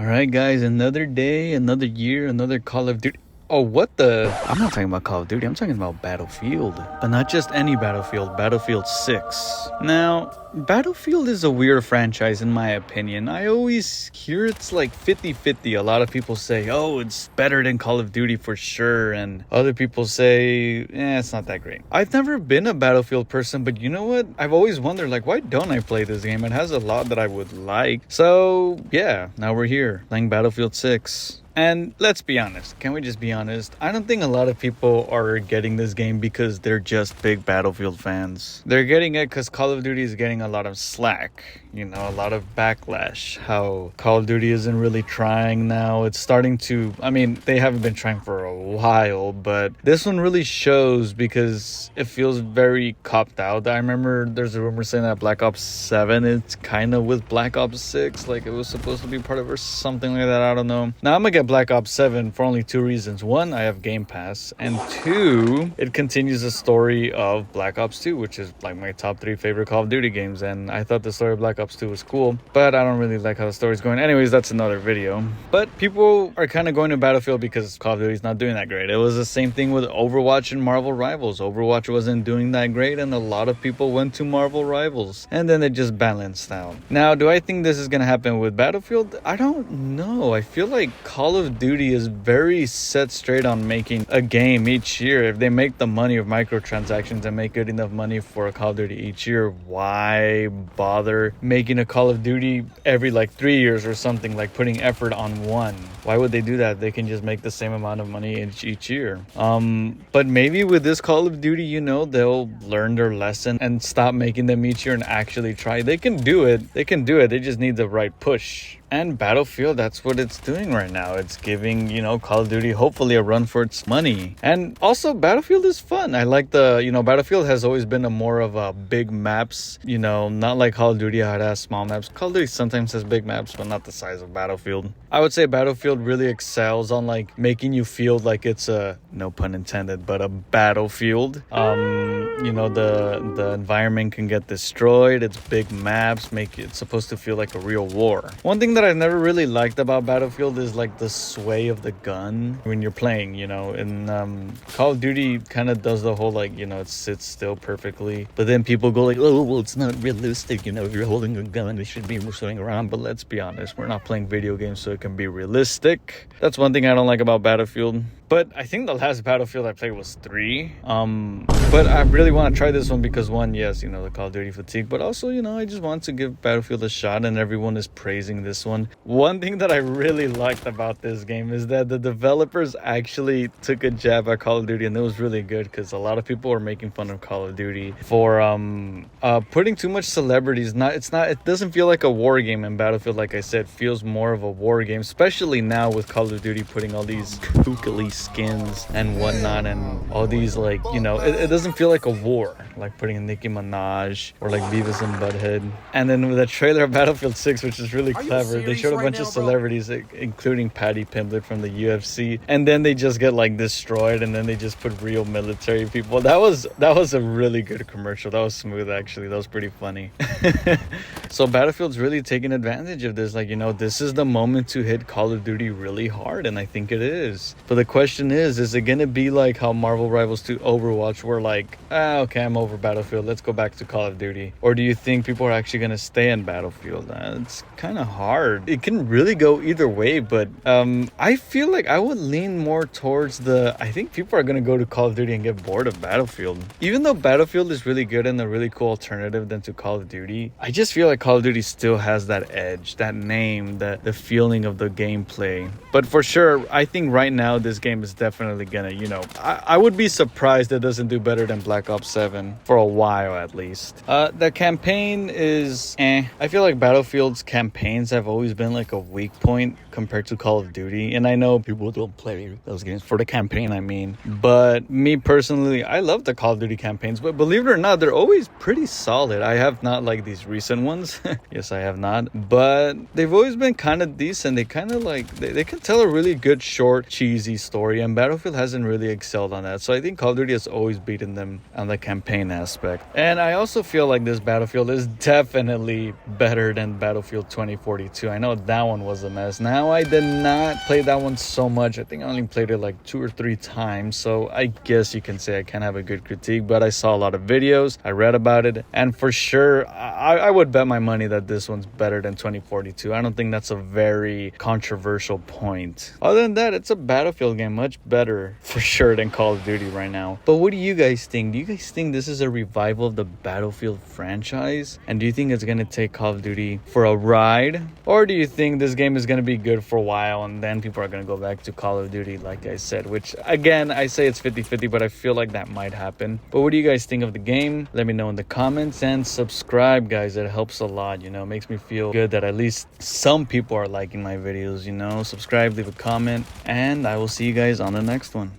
Alright guys, another day, another year, another Call of Duty. Oh, what the? I'm not talking about Call of Duty, I'm talking about Battlefield. But not just any Battlefield, Battlefield 6. Now, Battlefield is a weird franchise in my opinion. I always hear it's like 50-50. A lot of people say, oh, it's better than Call of Duty for sure. And other people say, it's not that great. I've never been a Battlefield person, but you know what? I've always wondered, like, why don't I play this game? It has a lot that I would like. So, yeah, now we're here playing Battlefield 6. And let's be honest, can we just be honest? I don't think a lot of people are getting this game because they're just big Battlefield fans. They're getting it because Call of Duty is getting a lot of slack, a lot of backlash. How Call of Duty isn't really trying now. It's starting to, they haven't been trying for a while, but this one really shows because it feels very copped out. I remember there's a rumor saying that Black Ops 7, it's kind of with Black Ops 6, like it was supposed to be part of it or something like that. I don't know. Now I'm gonna get Black Ops 7 for only two reasons. One, I have Game Pass, and two, it continues the story of Black Ops 2, which is like my top 3 favorite Call of Duty games, and I thought the story of Black Ops 2 was cool, but I don't really like how the story's going. Anyways, that's another video. But people are kind of going to Battlefield because Call of Duty's not doing that great. It was the same thing with Overwatch and Marvel Rivals. Overwatch wasn't doing that great, and a lot of people went to Marvel Rivals, and then it just balanced out. Now, do I think this is gonna happen with Battlefield? I don't know. I feel like Call of Duty is very set straight on making a game each year. If they make the money of microtransactions and make good enough money for a Call of Duty each year, why bother making a Call of Duty every 3 years or something, like putting effort on one? Why would they do that? They can just make the same amount of money each year. But maybe with this Call of Duty, they'll learn their lesson and stop making them each year and actually try. They can do it. They just need the right push. And Battlefield, that's what it's doing right now. It's giving, Call of Duty hopefully a run for its money. And also, Battlefield is fun. I like Battlefield has always been a more of a big maps, not like Call of Duty how it has small maps. Call of Duty sometimes has big maps, but not the size of Battlefield. I would say Battlefield really excels on making you feel like it's a, no pun intended, but a battlefield. The environment can get destroyed. It's big maps, it's supposed to feel like a real war. One thing that I've never really liked about Battlefield is the sway of the gun when you're playing, and Call of Duty kind of does the whole it sits still perfectly, but then people go oh, well, it's not realistic, if you're holding a gun it should be swinging around. But let's be honest, we're not playing video games, so it can be realistic. That's one thing I don't like about Battlefield. But I think the last Battlefield I played was 3. But I really want to try this one because one, yes, the Call of Duty fatigue, but also, I just want to give Battlefield a shot, and everyone is praising this one. One thing that I really liked about this game is that the developers actually took a jab at Call of Duty, and it was really good because a lot of people are making fun of Call of Duty for putting too much celebrities. It doesn't feel like a war game in Battlefield. Like I said, feels more of a war game, especially now with Call of Duty putting all these kooky skins and whatnot, and all these it doesn't feel like a war, like putting a Nicki Minaj or Beavis and Butthead. And then with the trailer of Battlefield 6, which is really clever, they showed a bunch of celebrities, including Patty Pimblett from the UFC, and then they just get destroyed, and then they just put real military people. That was a really good commercial. That was smooth, actually. That was pretty funny. So Battlefield's really taking advantage of this. This is the moment to hit Call of Duty really hard, and I think it is. But the question is it gonna be like how Marvel Rivals 2 Overwatch were okay, I'm over Battlefield, let's go back to Call of Duty? Or do you think people are actually gonna stay in Battlefield? It's kind of hard. It can really go either way, but I feel like I would lean more towards I think people are gonna go to Call of Duty and get bored of Battlefield. Even though Battlefield is really good and a really cool alternative than to Call of Duty, I just feel like Call of Duty still has that edge, that name, the feeling of the gameplay. But for sure, I think right now this game is definitely gonna, I would be surprised it doesn't do better than Black Ops 7 for a while at least. The campaign is I feel like Battlefield's campaigns have always been a weak point compared to Call of Duty, and I know people don't play those games for the campaign, but me personally, I love the Call of Duty campaigns, but believe it or not, they're always pretty solid. I have not these recent ones. Yes, I have not, but they've always been kind of decent. They kind of they can tell a really good short cheesy story, and Battlefield hasn't really excelled on that. So I think Call of Duty has always beat in them on the campaign aspect. And I also feel like this Battlefield is definitely better than Battlefield 2042. I know that one was a mess. Now, I did not play that one so much. I think I only played it like 2 or 3 times, so I guess you can say I can't have a good critique, but I saw a lot of videos, I read about it, and for sure I would bet my money that this one's better than 2042. I don't think that's a very controversial point. Other than that, it's a Battlefield game, much better for sure than Call of Duty right now. But what do you guys think? Do you guys think this is a revival of the Battlefield franchise? And do you think it's gonna take Call of Duty for a ride? Or do you think this game is gonna be good for a while and then people are gonna go back to Call of Duty, like I said, which again, I say it's 50-50, but I feel like that might happen. But what do you guys think of the game? Let me know in the comments, and subscribe, guys. It helps a lot, you know, it makes me feel good that at least some people are liking my videos, you know. Subscribe, leave a comment, and I will see you guys on the next one.